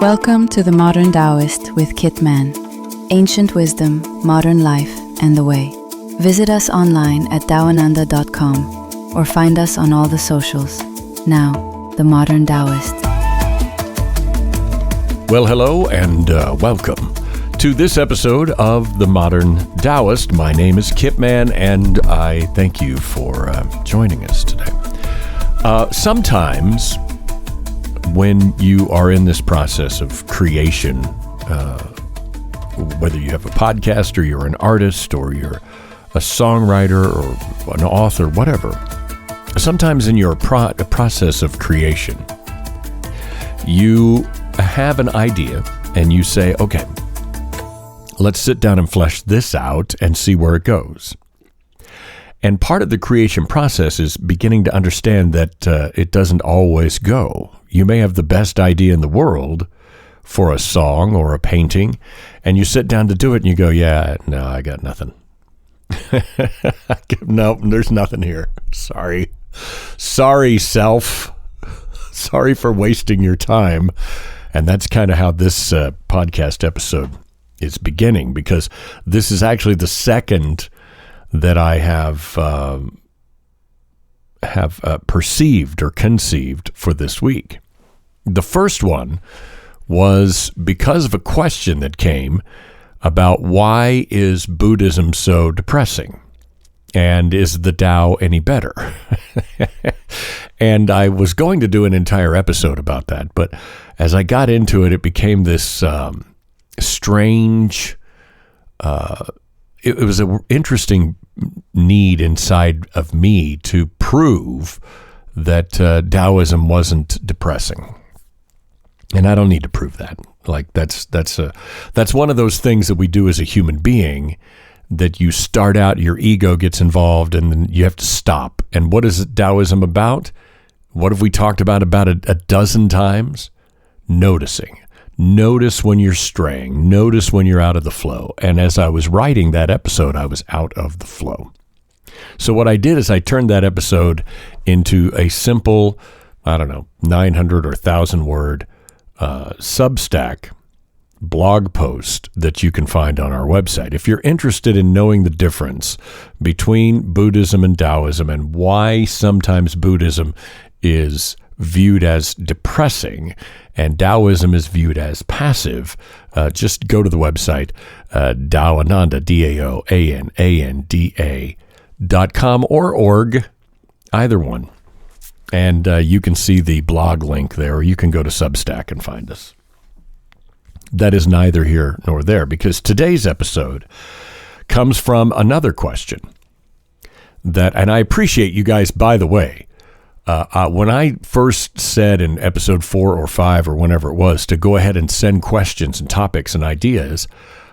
Welcome to the Modern Taoist with Kit Man. Ancient wisdom, modern life, and the way. Visit us online at taoananda.com or find us on all the socials. Now, the Modern Taoist. Well, hello and welcome to this episode of the Modern Taoist. My name is Kit Man, and I thank you for joining us today. Sometimes when you are in this process of creation, whether you have a podcast or you're an artist or you're a songwriter or an author, whatever, sometimes in your process of creation, you have an idea and you say, okay, let's sit down and flesh this out and see where it goes. And part of the creation process is beginning to understand that it doesn't always go. You may have the best idea in the world for a song or a painting, and you sit down to do it and you go, yeah, no, I got nothing. No, there's nothing here. Sorry, self. Sorry for wasting your time. And that's kind of how this podcast episode is beginning, because this is actually the second that I have perceived or conceived for this week. The first one was because of a question that came about why is Buddhism so depressing, and is the Tao any better? And I was going to do an entire episode about that, but as I got into it, it became this strange. It was an interesting need inside of me to prove that Taoism wasn't depressing. And I don't need to prove that. Like that's one of those things that we do as a human being, that you start out, your ego gets involved, and then you have to stop. And what is Taoism about? What have we talked about a dozen times? Noticing. Notice when you're straying. Notice when you're out of the flow. And as I was writing that episode, I was out of the flow. So what I did is I turned that episode into a simple, 900 or 1,000 word Substack blog post that you can find on our website. If you're interested in knowing the difference between Buddhism and Taoism and why sometimes Buddhism is viewed as depressing and Taoism is viewed as passive, just go to the website, Taoananda, DAOANANDA.com or org, either one. And you can see the blog link there, or you can go to Substack and find us. That is neither here nor there, because today's episode comes from another question and I appreciate you guys, by the way. When I first said in episode 4 or 5 or whenever it was to go ahead and send questions and topics and ideas,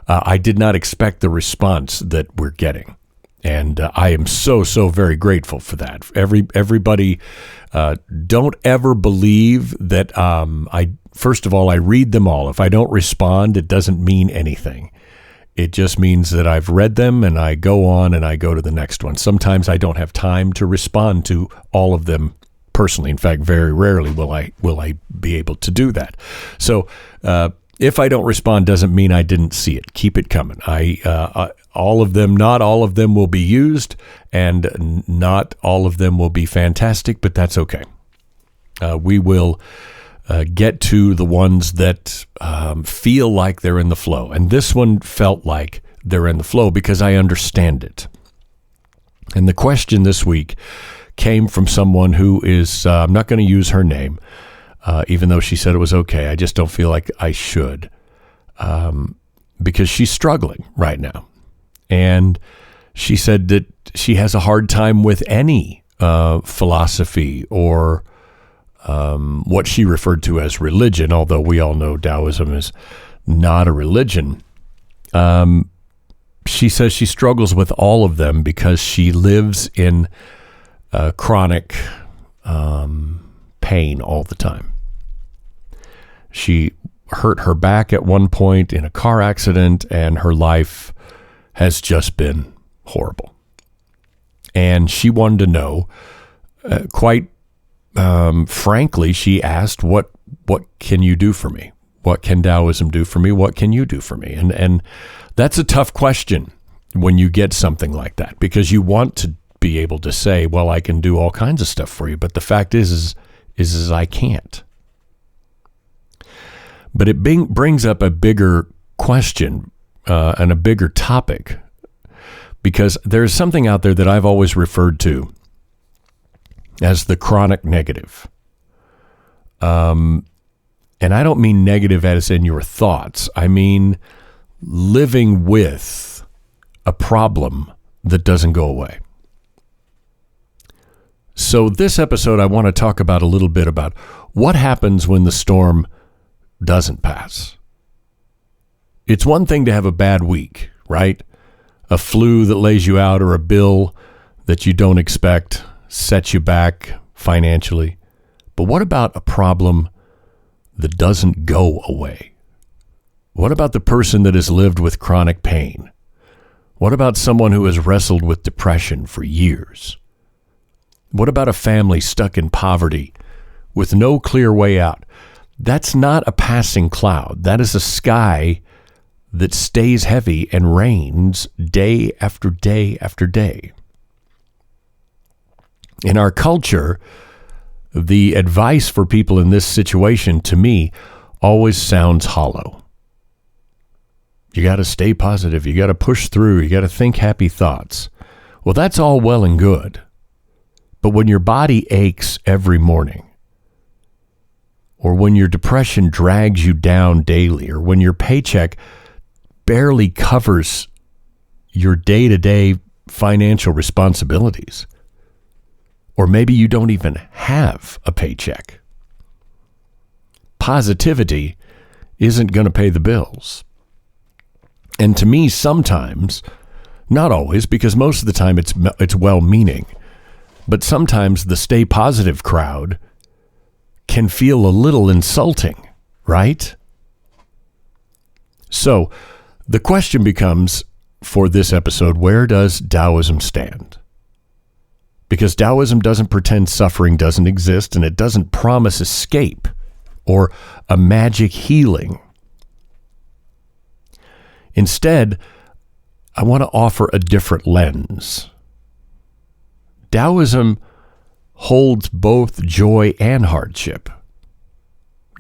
I did not expect the response that we're getting. And I am so very grateful for that. Everybody, don't ever believe that first of all, I read them all. If I don't respond, it doesn't mean anything. It just means that I've read them and I go on and I go to the next one. Sometimes I don't have time to respond to all of them personally. In fact, very rarely will I be able to do that. So if I don't respond, doesn't mean I didn't see it. Keep it coming. All of them, not all of them will be used, and not all of them will be fantastic, but that's okay. We will get to the ones that feel like they're in the flow. And this one felt like they're in the flow because I understand it. And the question this week came from someone who is, I'm not going to use her name, even though she said it was okay. I just don't feel like I should, because she's struggling right now. And she said that she has a hard time with any philosophy or what she referred to as religion, although we all know Taoism is not a religion. She says she struggles with all of them because she lives in chronic pain all the time. She hurt her back at one point in a car accident, and her life has just been horrible. And she wanted to know, quite frankly, she asked, what can you do for me? What can Taoism do for me? What can you do for me? And that's a tough question when you get something like that, because you want to be able to say, well, I can do all kinds of stuff for you. But the fact is I can't. But it brings up a bigger question and a bigger topic, because there's something out there that I've always referred to as the chronic negative. And I don't mean negative as in your thoughts. I mean living with a problem that doesn't go away. So this episode, I want to talk about a little bit about what happens when the storm doesn't pass. It's one thing to have a bad week, right? A flu that lays you out, or a bill that you don't expect sets you back financially. But what about a problem that doesn't go away? What about the person that has lived with chronic pain? What about someone who has wrestled with depression for years? What about a family stuck in poverty with no clear way out? That's not a passing cloud. That is a sky that stays heavy and rains day after day after day. In our culture, the advice for people in this situation, to me, always sounds hollow. You got to stay positive. You got to push through. You got to think happy thoughts. Well, that's all well and good. But when your body aches every morning, or when your depression drags you down daily, or when your paycheck barely covers your day-to-day financial responsibilities, or maybe you don't even have a paycheck, positivity isn't going to pay the bills. And to me, sometimes, not always, because most of the time it's well-meaning, but sometimes the stay positive crowd can feel a little insulting, right? So the question becomes, for this episode, where does Taoism stand? Because Taoism doesn't pretend suffering doesn't exist, and it doesn't promise escape or a magic healing. Instead, I want to offer a different lens. Taoism holds both joy and hardship,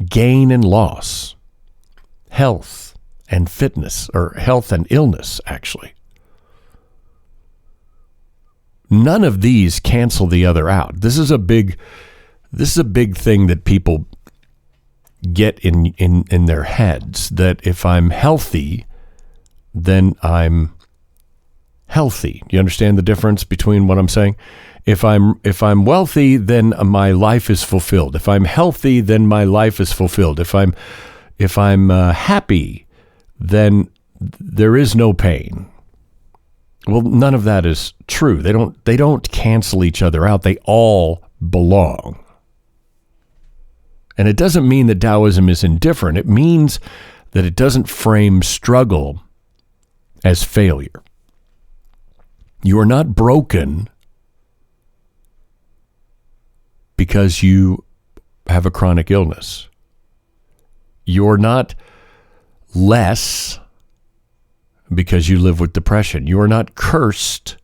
gain and loss, health and fitness, or health and illness, actually. None of these cancel the other out. This is a big thing that people get in their heads, that if I'm healthy, then I'm healthy. You understand the difference between what I'm saying? If I'm wealthy, then my life is fulfilled. If I'm healthy, then my life is fulfilled. If I'm happy, then there is no pain. Well, none of that is true. They don't cancel each other out. They all belong. And it doesn't mean that Taoism is indifferent. It means that it doesn't frame struggle as failure. You are not broken because you have a chronic illness. You're not less because you live with depression. You are not cursed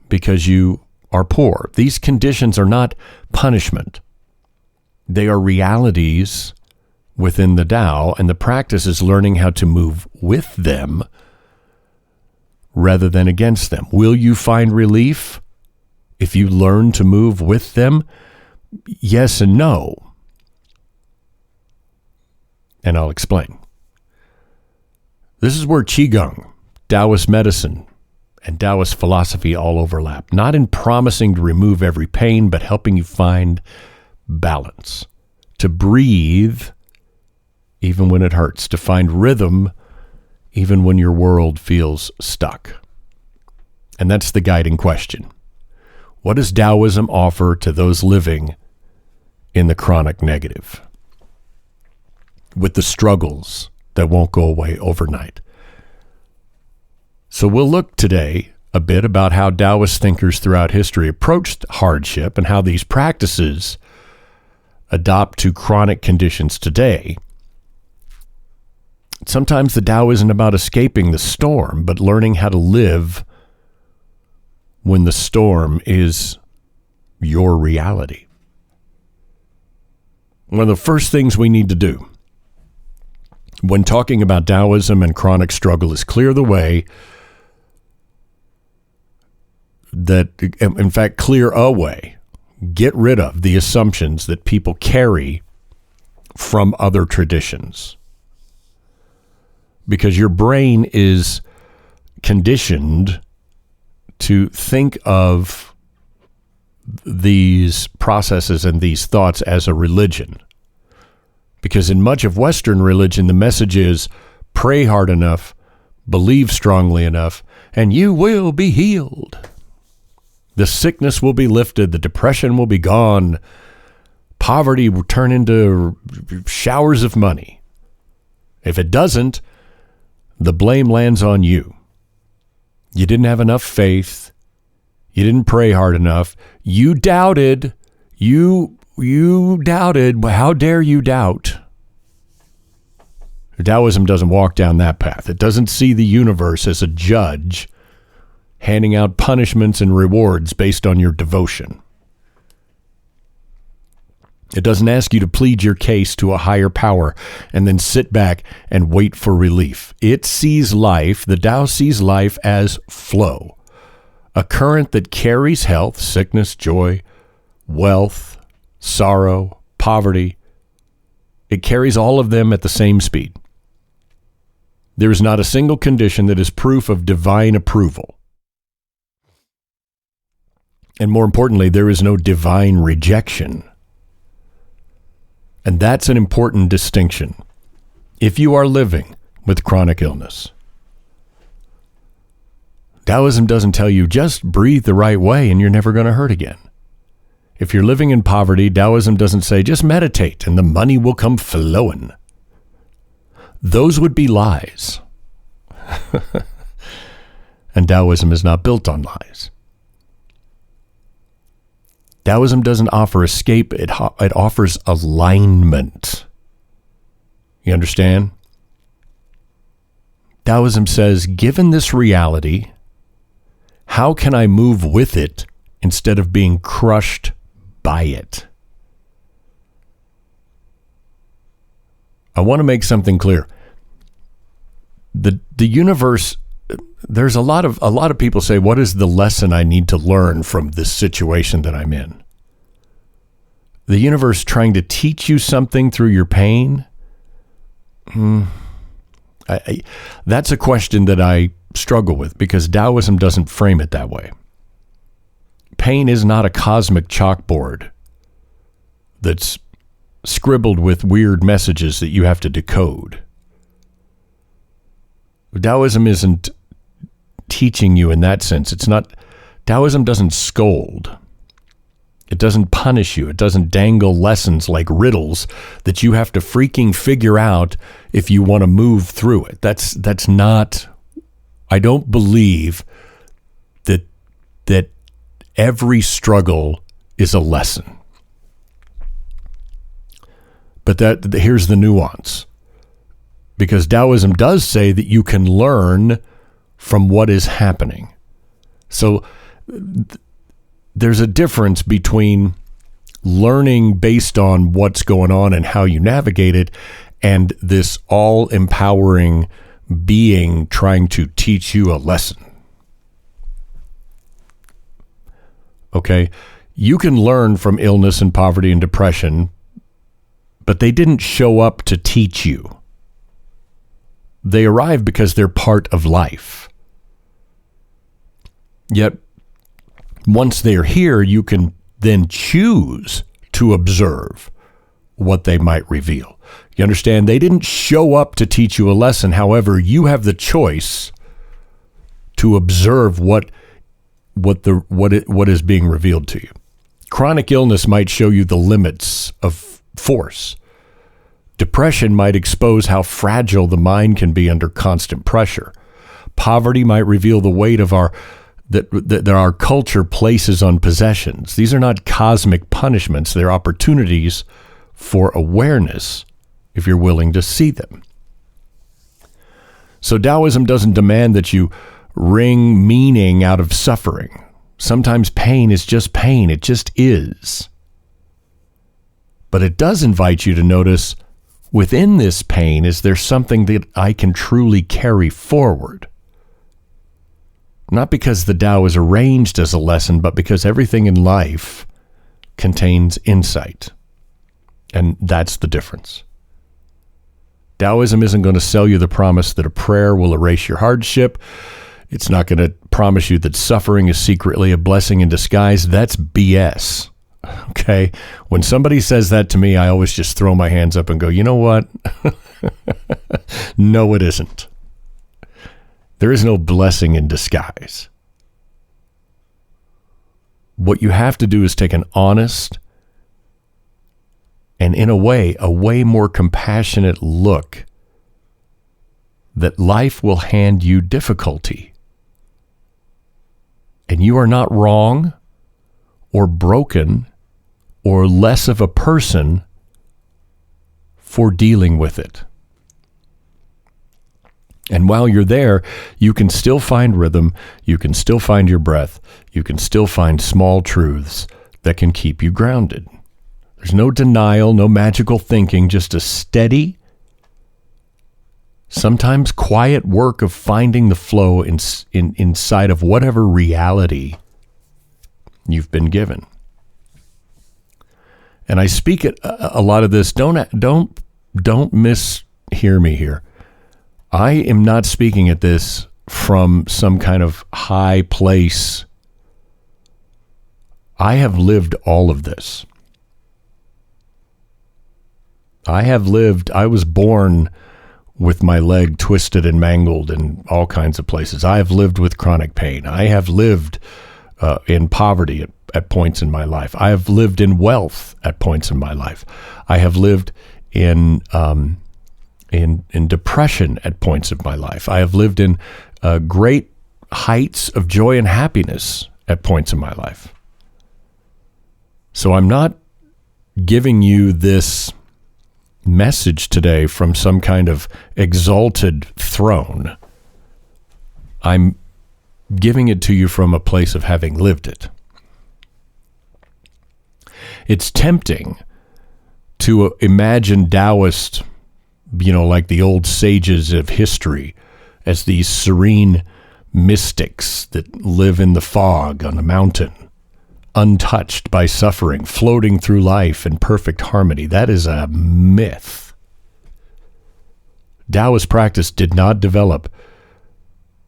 because you are poor. These conditions are not punishment. They are realities within the Tao, and the practice is learning how to move with them rather than against them. Will you find relief if you learn to move with them? Yes and no. And I'll explain. This is where Qigong, Taoist medicine, and Taoist philosophy all overlap. Not in promising to remove every pain, but helping you find balance. To breathe even when it hurts. To find rhythm even when your world feels stuck. And that's the guiding question. What does Taoism offer to those living in the chronic negative, with the struggles that won't go away overnight? So we'll look today a bit about how Taoist thinkers throughout history approached hardship and how these practices adopt to chronic conditions today, Sometimes the Tao isn't about escaping the storm, but learning how to live when the storm is your reality. One of the first things we need to do when talking about Taoism and chronic struggle is clear the way that, in fact, clear a way, get rid of the assumptions that people carry from other traditions. Because your brain is conditioned to think of these processes and these thoughts as a religion. Because in much of Western religion, the message is pray hard enough, believe strongly enough, and you will be healed. The sickness will be lifted, the depression will be gone, poverty will turn into showers of money. If it doesn't, the blame lands on you. You didn't have enough faith. You didn't pray hard enough. You doubted. You doubted. How dare you doubt? Taoism doesn't walk down that path. It doesn't see the universe as a judge handing out punishments and rewards based on your devotion. It doesn't ask you to plead your case to a higher power and then sit back and wait for relief. It sees life, the Tao sees life as flow, a current that carries health, sickness, joy, wealth, sorrow, poverty. It carries all of them at the same speed. There is not a single condition that is proof of divine approval. And more importantly, there is no divine rejection. And that's an important distinction. If you are living with chronic illness, Taoism doesn't tell you just breathe the right way and you're never going to hurt again. If you're living in poverty, Taoism doesn't say just meditate and the money will come flowing. Those would be lies. And Taoism is not built on lies. Taoism doesn't offer escape, it offers alignment. You understand? Taoism says, given this reality, how can I move with it instead of being crushed by it? I want to make something clear. The universe, there's a lot of people say, what is the lesson I need to learn from this situation that I'm in? The universe trying to teach you something through your pain? That's a question that I struggle with because Taoism doesn't frame it that way. Pain is not a cosmic chalkboard that's scribbled with weird messages that you have to decode. Taoism isn't teaching you in that sense. It's not. Taoism doesn't scold. It doesn't punish you. It doesn't dangle lessons like riddles that you have to freaking figure out if you want to move through it. That's not. I don't believe that every struggle is a lesson. But here's the nuance. Because Taoism does say that you can learn from what is happening. So there's a difference between learning based on what's going on and how you navigate it and this all-empowering being trying to teach you a lesson. Okay? You can learn from illness and poverty and depression, but they didn't show up to teach you. They arrive because they're part of life. Yet, once they're here, you can then choose to observe what they might reveal. You understand? They didn't show up to teach you a lesson. However, you have the choice to observe what is being revealed to you. Chronic illness might show you the limits of force. Depression might expose how fragile the mind can be under constant pressure. Poverty might reveal the weight of that our culture places on possessions. These are not cosmic punishments. They're opportunities for awareness if you're willing to see them. So Taoism doesn't demand that you wring meaning out of suffering. Sometimes pain is just pain. It just is. But it does invite you to notice, within this pain, is there something that I can truly carry forward? Not because the Tao is arranged as a lesson, but because everything in life contains insight. And that's the difference. Taoism isn't going to sell you the promise that a prayer will erase your hardship. It's not going to promise you that suffering is secretly a blessing in disguise. That's BS. Okay? When somebody says that to me, I always just throw my hands up and go, you know what? No, it isn't. There is no blessing in disguise. What you have to do is take an honest and, in a way more compassionate look that life will hand you difficulty. And you are not wrong or broken or less of a person for dealing with it. And while you're there, you can still find rhythm, you can still find your breath, you can still find small truths that can keep you grounded. There's no denial, no magical thinking, just a steady, sometimes quiet work of finding the flow inside of whatever reality you've been given. And I speak at a lot of this. Don't mishear me here. I am not speaking at this from some kind of high place. I have lived all of this. I was born with my leg twisted and mangled in all kinds of places. I have lived with chronic pain. I have lived in poverty at points in my life. I have lived in wealth at points in my life. I have lived in depression at points of my life. I have lived in great heights of joy and happiness at points in my life. So I'm not giving you this message today from some kind of exalted throne. I'm giving it to you from a place of having lived it. It's tempting to imagine Taoist, like the old sages of history, as these serene mystics that live in the fog on a mountain, untouched by suffering, floating through life in perfect harmony. That is a myth. Taoist practice did not develop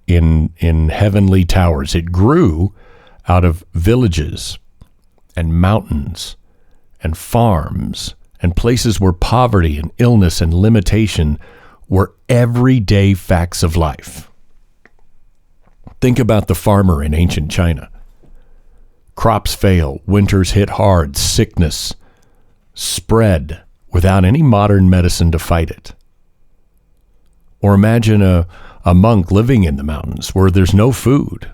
in heavenly towers. It grew out of villages and mountains and farms and places where poverty and illness and limitation were everyday facts of life. Think about the farmer in ancient China. Crops fail, winters hit hard, sickness spread without any modern medicine to fight it. Or imagine a monk living in the mountains where there's no food,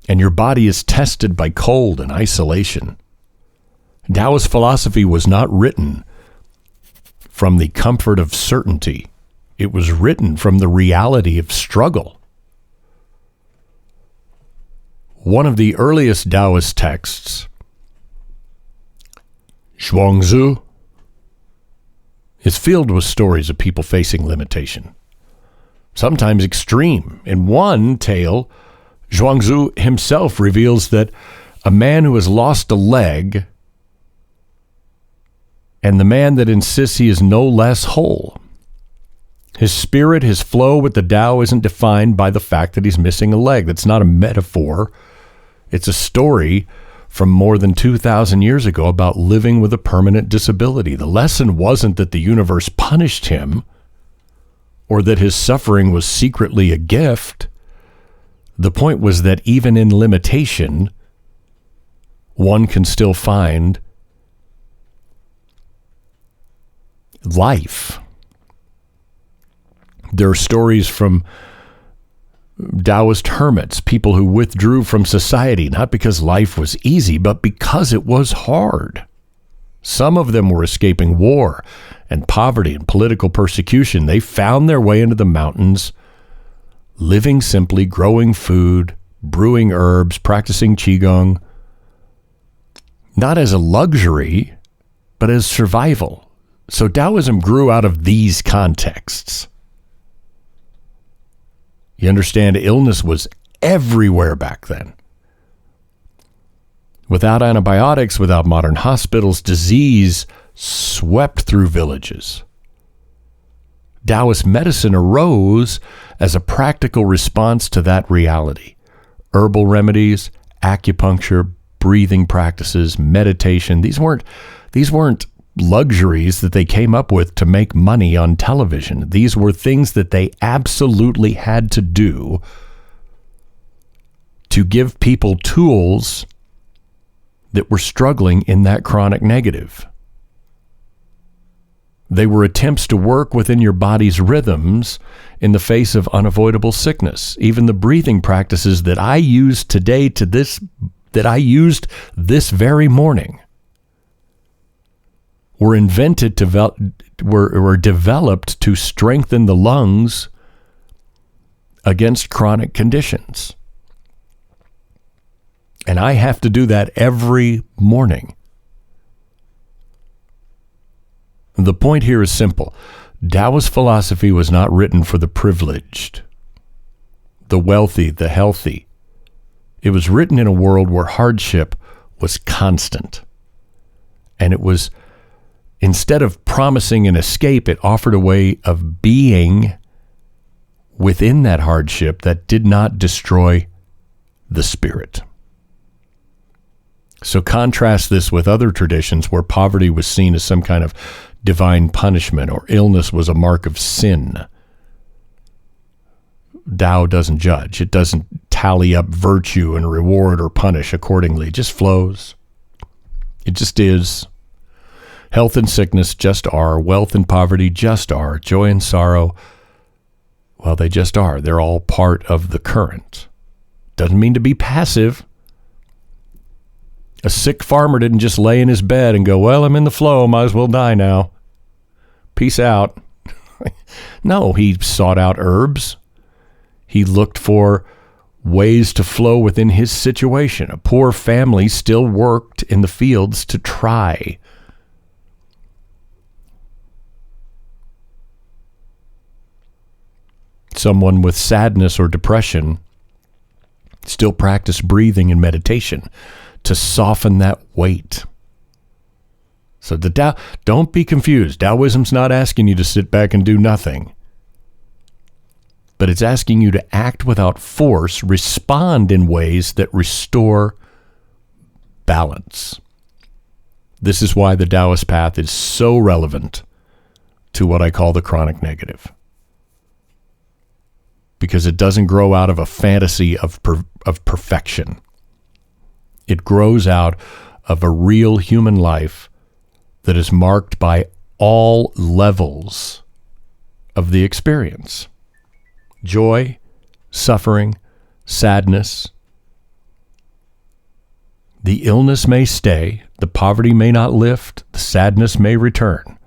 and your body is tested by cold and isolation. Taoist philosophy was not written from the comfort of certainty. It was written from the reality of struggle. One of the earliest Taoist texts, Zhuangzi, is filled with stories of people facing limitation, sometimes extreme. In one tale, Zhuangzi himself reveals that a man who has lost a leg and the man that insists he is no less whole. His spirit, his flow with the Tao isn't defined by the fact that he's missing a leg. That's not a metaphor. It's a story from more than 2,000 years ago about living with a permanent disability. The lesson wasn't that the universe punished him or that his suffering was secretly a gift. The point was that even in limitation, one can still find life. There are stories from Taoist hermits, people who withdrew from society, not because life was easy, but because it was hard. Some of them were escaping war and poverty and political persecution. They found their way into the mountains, living simply, growing food, brewing herbs, practicing qigong, not as a luxury, but as survival. So Taoism grew out of these contexts. You understand, illness was everywhere back then. Without antibiotics, without modern hospitals, disease swept through villages. Taoist medicine arose as a practical response to that reality. Herbal remedies, acupuncture, breathing practices, meditation, these weren't luxuries that they came up with to make money on television. These were things that they absolutely had to do to give people tools that were struggling in that chronic negative. They were attempts to work within your body's rhythms in the face of unavoidable sickness. Even the breathing practices that I use today that I used this very morning were developed to strengthen the lungs against chronic conditions. And I have to do that every morning. The point here is simple. Taoist philosophy was not written for the privileged, the wealthy, the healthy. It was written in a world where hardship was constant. And it was, instead of promising an escape, it offered a way of being within that hardship that did not destroy the spirit. So contrast this with other traditions where poverty was seen as some kind of divine punishment or illness was a mark of sin. Tao doesn't judge. It doesn't tally up virtue and reward or punish accordingly. It just flows. It just is. Health and sickness just are. Wealth and poverty just are. Joy and sorrow, well, they just are. They're all part of the current. Doesn't mean to be passive. A sick farmer didn't just lay in his bed and go, well, I'm in the flow, might as well die now. Peace out. No, he sought out herbs. He looked for ways to flow within his situation. A poor family still worked in the fields to try. Someone with sadness or depression still practiced breathing and meditation to soften that weight. So don't be confused. Taoism's not asking you to sit back and do nothing. But it's asking you to act without force, respond in ways that restore balance. This is why the Taoist path is so relevant to what I call the chronic negative. Because it doesn't grow out of a fantasy of perfection. It grows out of a real human life that is marked by all levels of the experience. Joy, suffering, sadness. The illness may stay, the poverty may not lift, the sadness may return.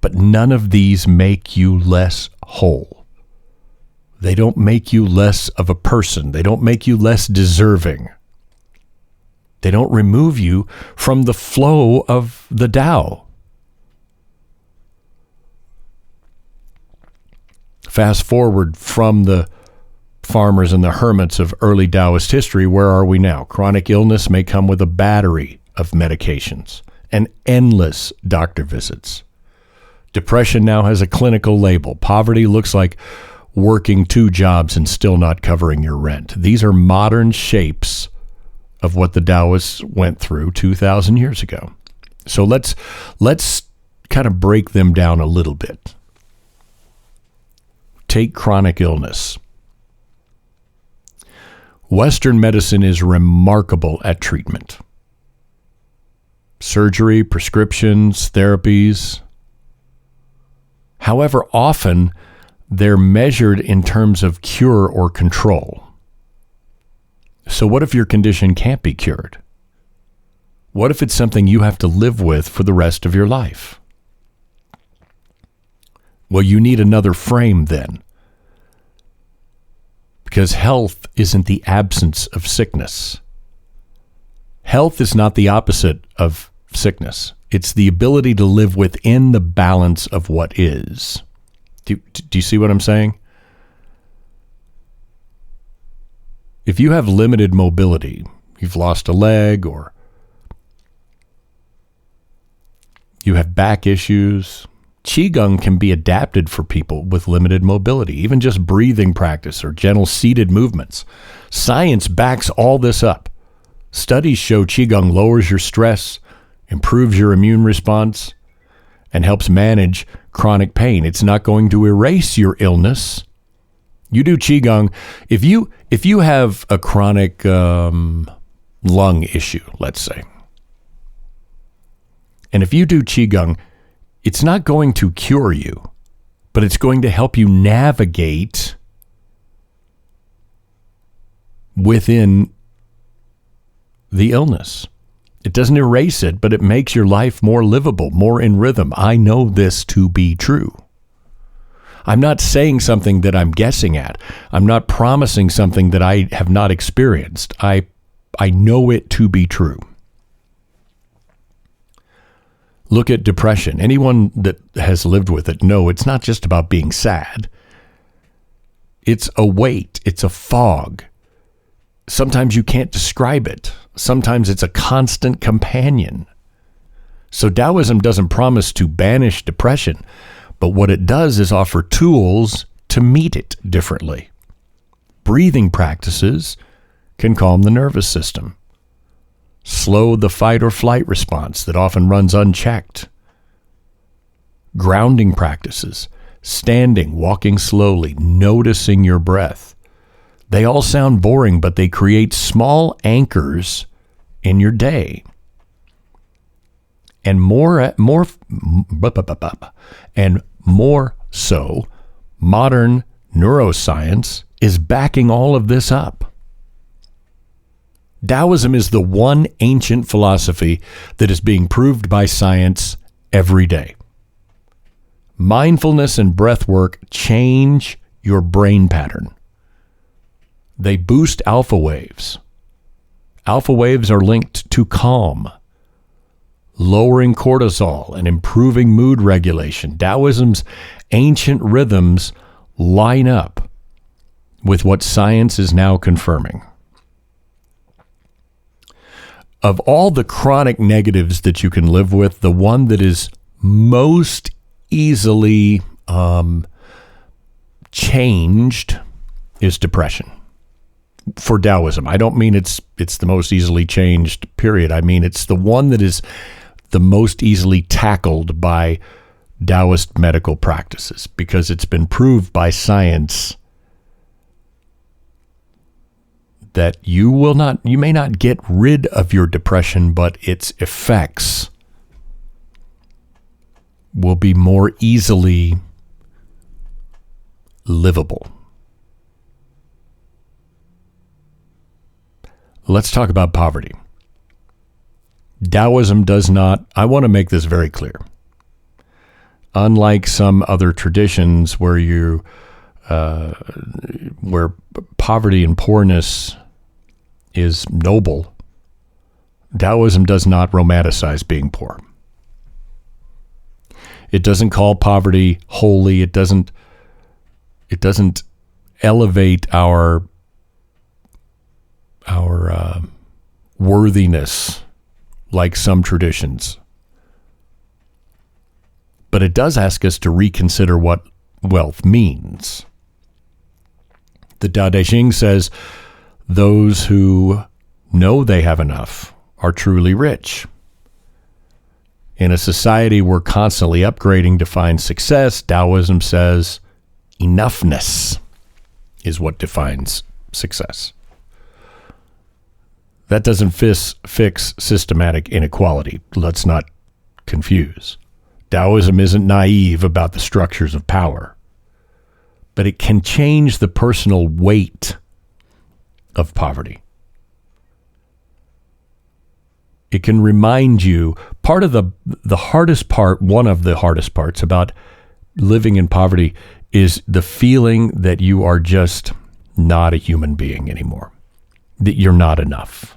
But none of these make you less whole. They don't make you less of a person. They don't make you less deserving. They don't remove you from the flow of the Tao. Fast forward from the farmers and the hermits of early Taoist history, where are we now? Chronic illness may come with a battery of medications and endless doctor visits. Depression now has a clinical label. Poverty looks like working 2 jobs and still not covering your rent. These are modern shapes of what the Taoists went through 2,000 years ago. So let's kind of break them down a little bit. Take chronic illness. Western medicine is remarkable at treatment. Surgery, prescriptions, therapies. However, often they're measured in terms of cure or control. So what if your condition can't be cured? What if it's something you have to live with for the rest of your life? Well, you need another frame then. Because health isn't the absence of sickness. Health is not the opposite of sickness. It's the ability to live within the balance of what is. Do you see what I'm saying? If you have limited mobility, you've lost a leg, or you have back issues, Qigong can be adapted for people with limited mobility, even just breathing practice or gentle seated movements. Science backs all this up. Studies show Qigong lowers your stress, improves your immune response, and helps manage chronic pain. It's not going to erase your illness. You do Qigong. If you have a chronic lung issue, let's say, and if you do Qigong, it's not going to cure you, but it's going to help you navigate within the illness. It doesn't erase it, but it makes your life more livable, more in rhythm. I know this to be true. I'm not saying something that I'm guessing at. I'm not promising something that I have not experienced. I know it to be true. Look at depression. Anyone that has lived with it know it's not just about being sad. It's a weight. It's a fog. Sometimes you can't describe it. Sometimes it's a constant companion. So Taoism doesn't promise to banish depression, but what it does is offer tools to meet it differently. Breathing practices can calm the nervous system, slow the fight or flight response that often runs unchecked. Grounding practices, standing, walking slowly, noticing your breath. They all sound boring, but they create small anchors in your day. And more so, modern neuroscience is backing all of this up. Taoism is the one ancient philosophy that is being proved by science every day. Mindfulness and breath work change your brain pattern. They boost alpha waves. Alpha waves are linked to calm, lowering cortisol and improving mood regulation. Taoism's ancient rhythms line up with what science is now confirming. Of all the chronic negatives that you can live with, the one that is most easily changed is depression. For Taoism, I don't mean it's the most easily changed, period. I mean it's the one that is the most easily tackled by Taoist medical practices, because it's been proved by science that you may not get rid of your depression, but its effects will be more easily livable. Let's talk about poverty. Taoism does not, I want to make this very clear. Unlike some other traditions where where poverty and poorness is noble, Taoism does not romanticize being poor. It doesn't call poverty holy. It doesn't elevate our worthiness like some traditions. But it does ask us to reconsider what wealth means. The Tao Te Ching says, those who know they have enough are truly rich. In a society we're constantly upgrading to find success, Taoism says enoughness is what defines success. That doesn't fix systematic inequality. Let's not confuse. Taoism isn't naive about the structures of power, but it can change the personal weight of poverty. It can remind you, part of the hardest part, one of the hardest parts about living in poverty is the feeling that you are just not a human being anymore, that you're not enough.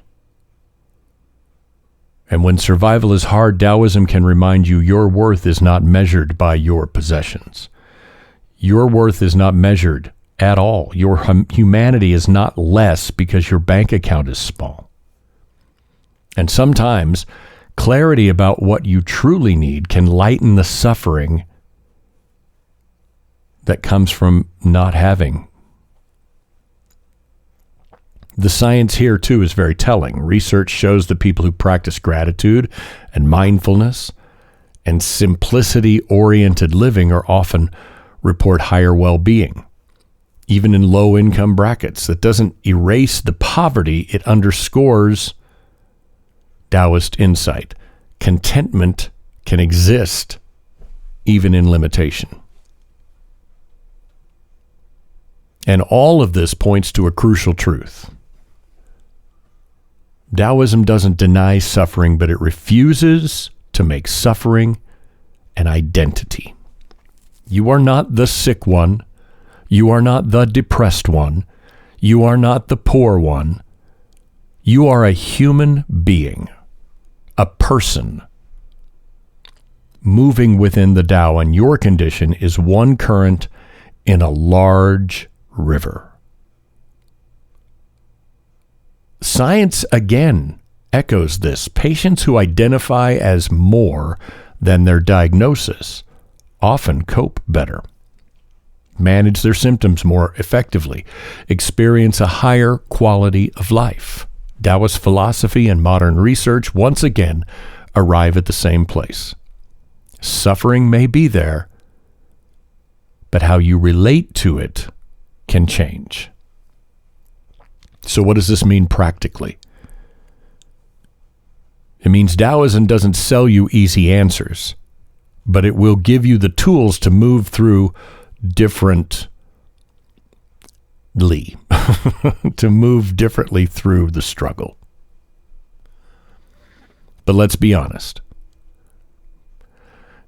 And when survival is hard, Taoism can remind you your worth is not measured by your possessions. Your worth is not measured at all. Your humanity is not less because your bank account is small. And sometimes clarity about what you truly need can lighten the suffering that comes from not having. The science here, too, is very telling. Research shows that people who practice gratitude and mindfulness and simplicity-oriented living are often report higher well-being, even in low-income brackets. That doesn't erase the poverty. It underscores Taoist insight. Contentment can exist even in limitation. And all of this points to a crucial truth. Taoism doesn't deny suffering, but it refuses to make suffering an identity. You are not the sick one. You are not the depressed one. You are not the poor one. You are a human being, a person moving within the Tao, and your condition is one current in a large river. Science again echoes this. Patients who identify as more than their diagnosis often cope better, manage their symptoms more effectively, experience a higher quality of life. Taoist philosophy and modern research once again arrive at the same place. Suffering may be there, but how you relate to it can change. So what does this mean practically? It means Taoism doesn't sell you easy answers, but it will give you the tools to move through differently, to move differently through the struggle. But let's be honest.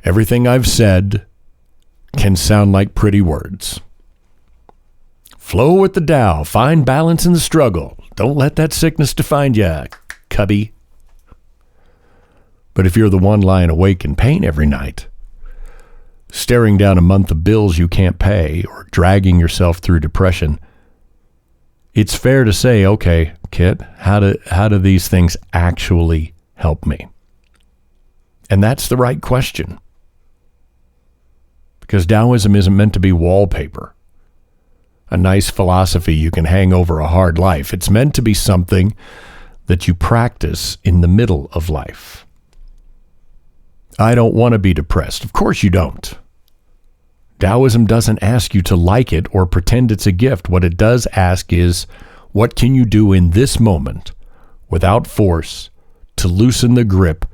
Everything I've said can sound like pretty words. Flow with the Tao. Find balance in the struggle. Don't let that sickness define you, cubby. But if you're the one lying awake in pain every night, staring down a month of bills you can't pay, or dragging yourself through depression, it's fair to say, okay, Kit, how do these things actually help me? And that's the right question. Because Taoism isn't meant to be wallpaper, a nice philosophy you can hang over a hard life. It's meant to be something that you practice in the middle of life. I don't want to be depressed. Of course you don't. Taoism doesn't ask you to like it or pretend it's a gift. What it does ask is, what can you do in this moment without force to loosen the grip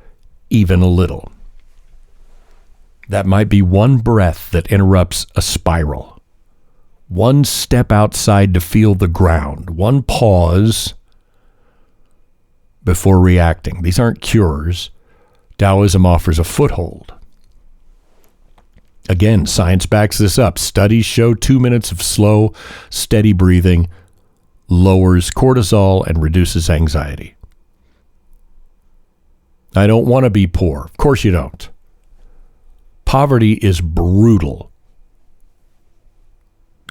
even a little? That might be one breath that interrupts a spiral. One step outside to feel the ground. One pause before reacting. These aren't cures. Taoism offers a foothold. Again, science backs this up. Studies show 2 minutes of slow, steady breathing lowers cortisol and reduces anxiety. I don't want to be poor. Of course you don't. Poverty is brutal.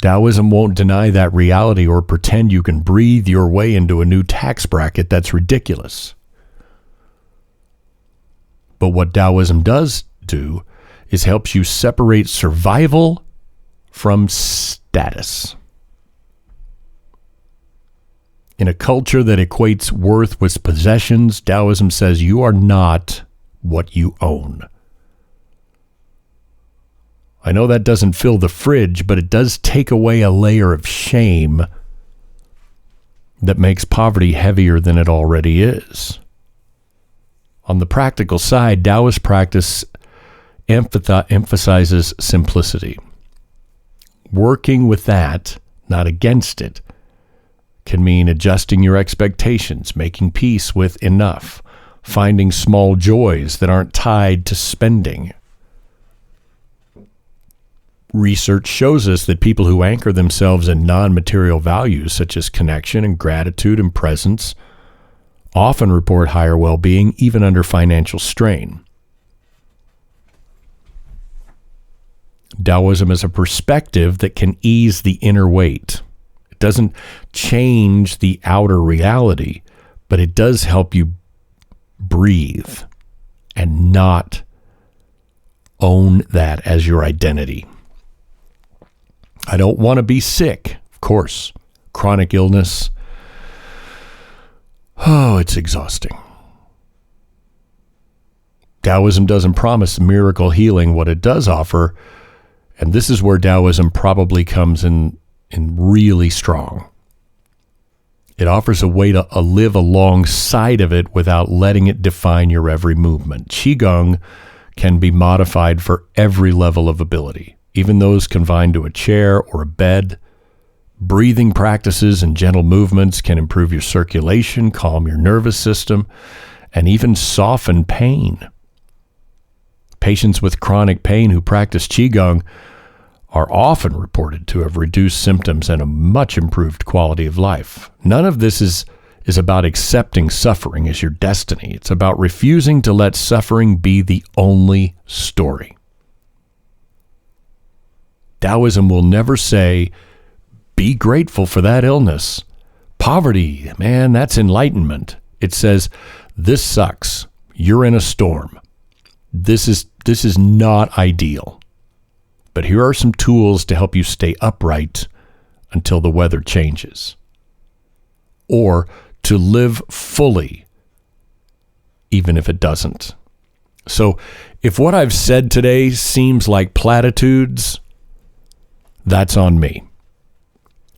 Taoism won't deny that reality or pretend you can breathe your way into a new tax bracket. That's ridiculous. But what Taoism does do is helps you separate survival from status. In a culture that equates worth with possessions, Taoism says you are not what you own. I know that doesn't fill the fridge, but it does take away a layer of shame that makes poverty heavier than it already is. On the practical side, Taoist practice emphasizes simplicity. Working with that, not against it, can mean adjusting your expectations, making peace with enough, finding small joys that aren't tied to spending. Research shows us that people who anchor themselves in non-material values such as connection and gratitude and presence often report higher well-being even under financial strain. Taoism is a perspective that can ease the inner weight. It doesn't change the outer reality, but it does help you breathe and not own that as your identity. I don't want to be sick, of course. Chronic illness. Oh, it's exhausting. Taoism doesn't promise miracle healing. What it does offer, and this is where Taoism probably comes in really strong. It offers a way to live alongside of it without letting it define your every movement. Qigong can be modified for every level of ability, even those confined to a chair or a bed. Breathing practices and gentle movements can improve your circulation, calm your nervous system, and even soften pain. Patients with chronic pain who practice Qigong are often reported to have reduced symptoms and a much improved quality of life. None of this is about accepting suffering as your destiny. It's about refusing to let suffering be the only story. Taoism will never say, be grateful for that illness. Poverty, man, that's enlightenment. It says, this sucks. You're in a storm. This is not ideal. But here are some tools to help you stay upright until the weather changes. Or to live fully, even if it doesn't. So if what I've said today seems like platitudes, that's on me.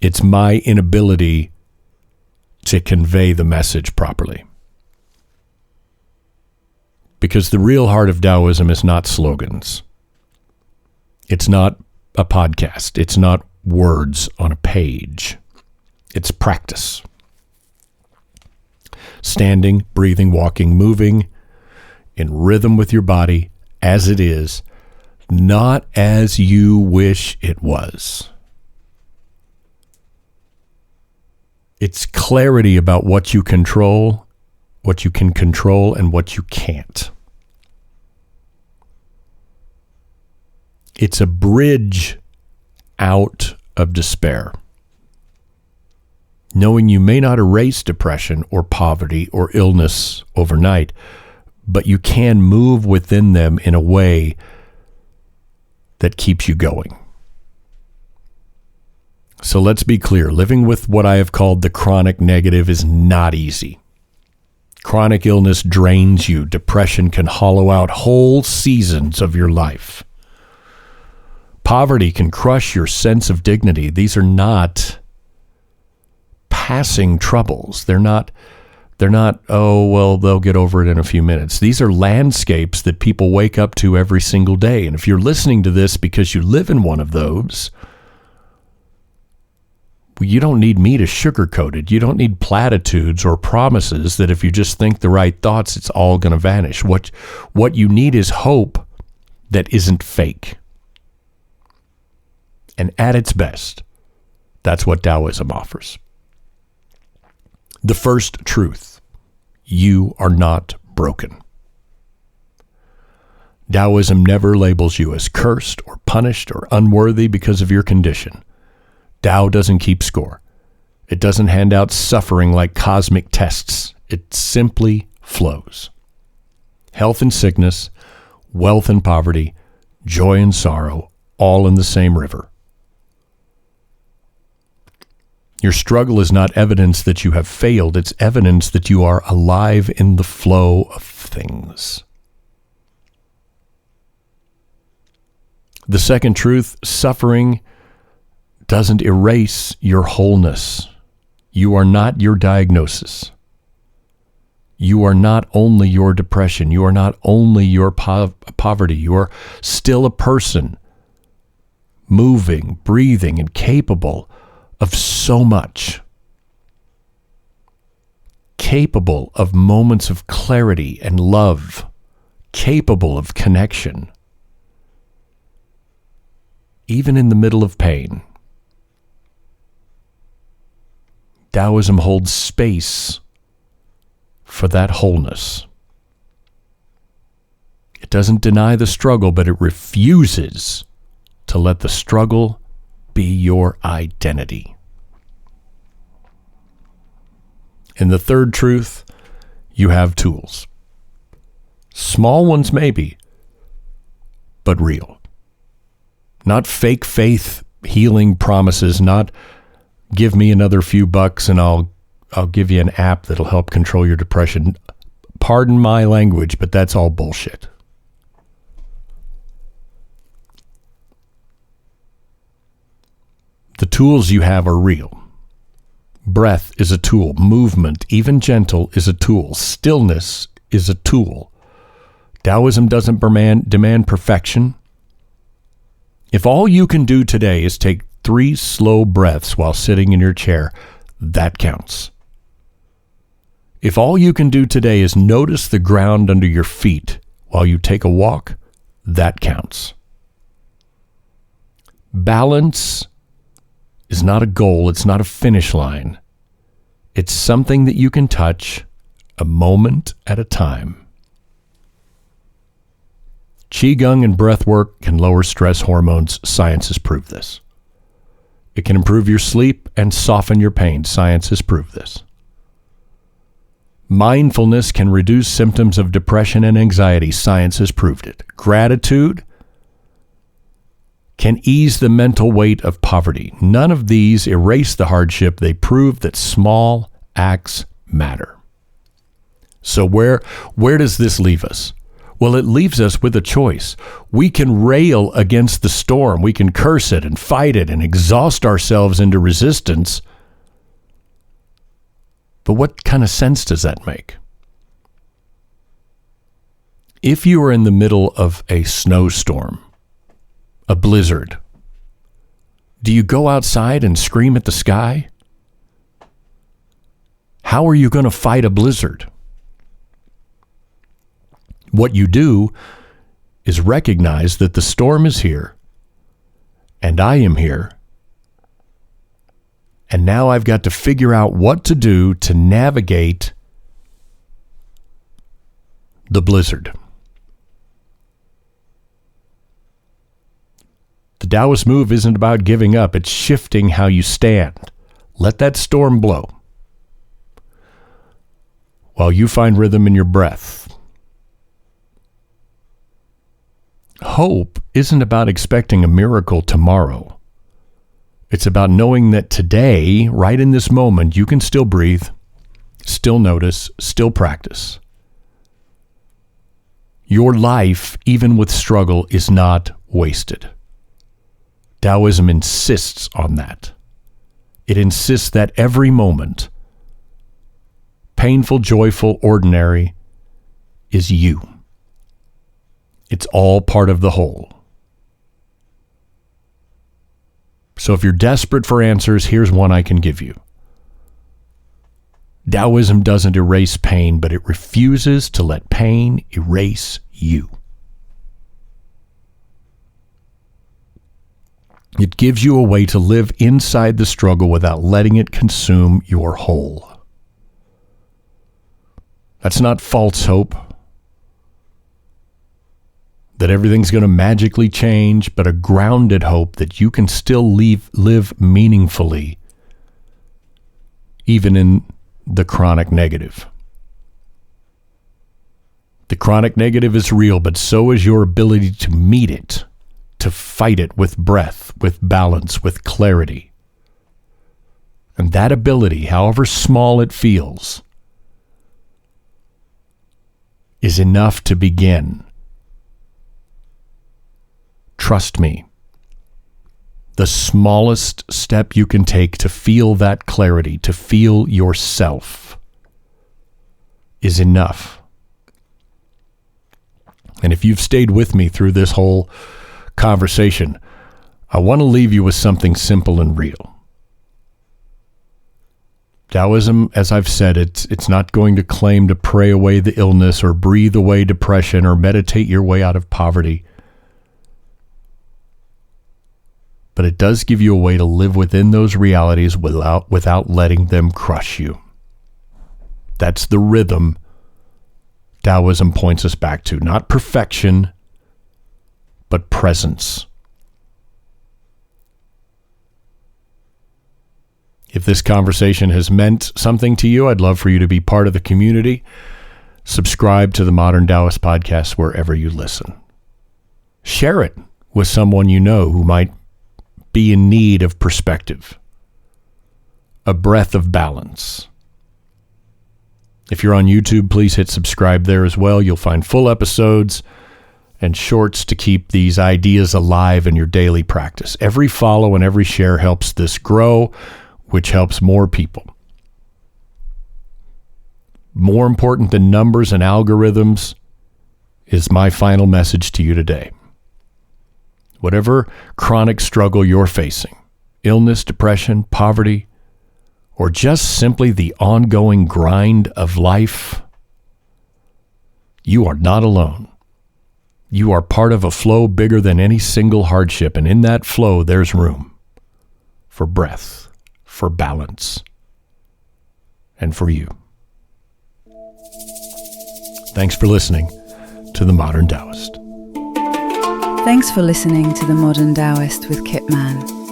It's my inability to convey the message properly. Because the real heart of Taoism is not slogans. It's not a podcast. It's not words on a page. It's practice. Standing, breathing, walking, moving in rhythm with your body as it is, not as you wish it was. It's clarity about what you control, what you can control, and what you can't. It's a bridge out of despair. Knowing you may not erase depression or poverty or illness overnight, but you can move within them in a way that keeps you going. So let's be clear, living with what I have called the chronic negative is not easy. Chronic illness drains you. Depression can hollow out whole seasons of your life. Poverty can crush your sense of dignity. These are not passing troubles. They're not, oh, well, they'll get over it in a few minutes. These are landscapes that people wake up to every single day. And if you're listening to this because you live in one of those, you don't need me to sugarcoat it. You don't need platitudes or promises that if you just think the right thoughts, it's all going to vanish. What you need is hope that isn't fake. And at its best, that's what Taoism offers. The first truth, you are not broken. Taoism never labels you as cursed or punished or unworthy because of your condition. Tao doesn't keep score. It doesn't hand out suffering like cosmic tests. It simply flows. Health and sickness, wealth and poverty, joy and sorrow, all in the same river. Your struggle is not evidence that you have failed. It's evidence that you are alive in the flow of things. The second truth, suffering doesn't erase your wholeness. You are not your diagnosis. You are not only your depression. You are not only your poverty. You are still a person, moving, breathing, and capable of so much. capable of moments of clarity and love, capable of connection, even in the middle of pain. Taoism holds space for that wholeness. It doesn't deny the struggle, but it refuses to let the struggle be your identity. In the third truth, you have tools. Small ones maybe, but real. Not fake faith healing promises, not give me another few bucks and I'll give you an app that'll help control your depression. Pardon my language, but that's all bullshit. The tools you have are real. Breath is a tool. Movement, even gentle, is a tool. Stillness is a tool. Taoism doesn't demand perfection. If all you can do today is take 3 slow breaths while sitting in your chair, that counts. If all you can do today is notice the ground under your feet while you take a walk, that counts. Balance is not a goal, it's not a finish line. It's something that you can touch a moment at a time. Qigong and breath work can lower stress hormones. Science has proved this. It can improve your sleep and soften your pain. Science has proved this. Mindfulness can reduce symptoms of depression and anxiety. Science has proved it. Gratitude can ease the mental weight of poverty. None of these erase the hardship. They prove that small acts matter. So where does this leave us? Well, it leaves us with a choice. We can rail against the storm. We can curse it and fight it and exhaust ourselves into resistance. But what kind of sense does that make? If you are in the middle of a snowstorm, a blizzard, do you go outside and scream at the sky? How are you going to fight a blizzard? What you do is recognize that the storm is here, and I am here, and now I've got to figure out what to do to navigate the blizzard. The Taoist move isn't about giving up, it's shifting how you stand. Let that storm blow while you find rhythm in your breath. Hope isn't about expecting a miracle tomorrow. It's about knowing that today, right in this moment, you can still breathe, still notice, still practice. Your life, even with struggle, is not wasted. Taoism insists on that. It insists that every moment, painful, joyful, ordinary, is you. It's all part of the whole. So if you're desperate for answers, here's one I can give you. Taoism doesn't erase pain, but it refuses to let pain erase you. It gives you a way to live inside the struggle without letting it consume your whole. That's not false hope that everything's going to magically change, but a grounded hope that you can still live meaningfully, even in the chronic negative. The chronic negative is real, but so is your ability to meet it, to fight it with breath, with balance, with clarity. And that ability, however small it feels, is enough to begin. Trust me, the smallest step you can take to feel that clarity, to feel yourself, is enough. And if you've stayed with me through this whole conversation, I want to leave you with something simple and real. Taoism, as I've said, it's not going to claim to pray away the illness or breathe away depression or meditate your way out of poverty. But it does give you a way to live within those realities without letting them crush you. That's the rhythm Taoism points us back to. Not perfection, but presence. If this conversation has meant something to you, I'd love for you to be part of the community. Subscribe to the Modern Taoist podcast wherever you listen. Share it with someone you know who might be in need of perspective, a breath of balance. If you're on YouTube, please hit subscribe there as well. You'll find full episodes and shorts to keep these ideas alive in your daily practice. Every follow and every share helps this grow, which helps more people. More important than numbers and algorithms is my final message to you today. Whatever chronic struggle you're facing, illness, depression, poverty, or just simply the ongoing grind of life, you are not alone. You are part of a flow bigger than any single hardship, and in that flow, there's room for breath, for balance, and for you. Thanks for listening to The Modern Taoist. Thanks for listening to The Modern Taoist with Kit Man.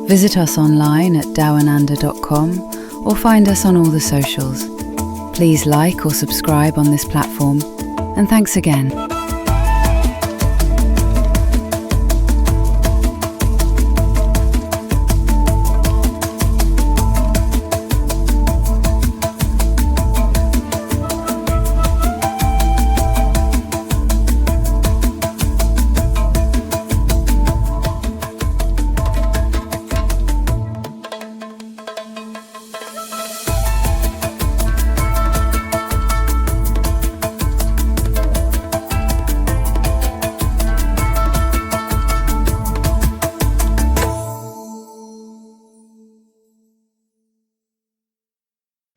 Visit us online at dawananda.com or find us on all the socials. Please like or subscribe on this platform, and thanks again.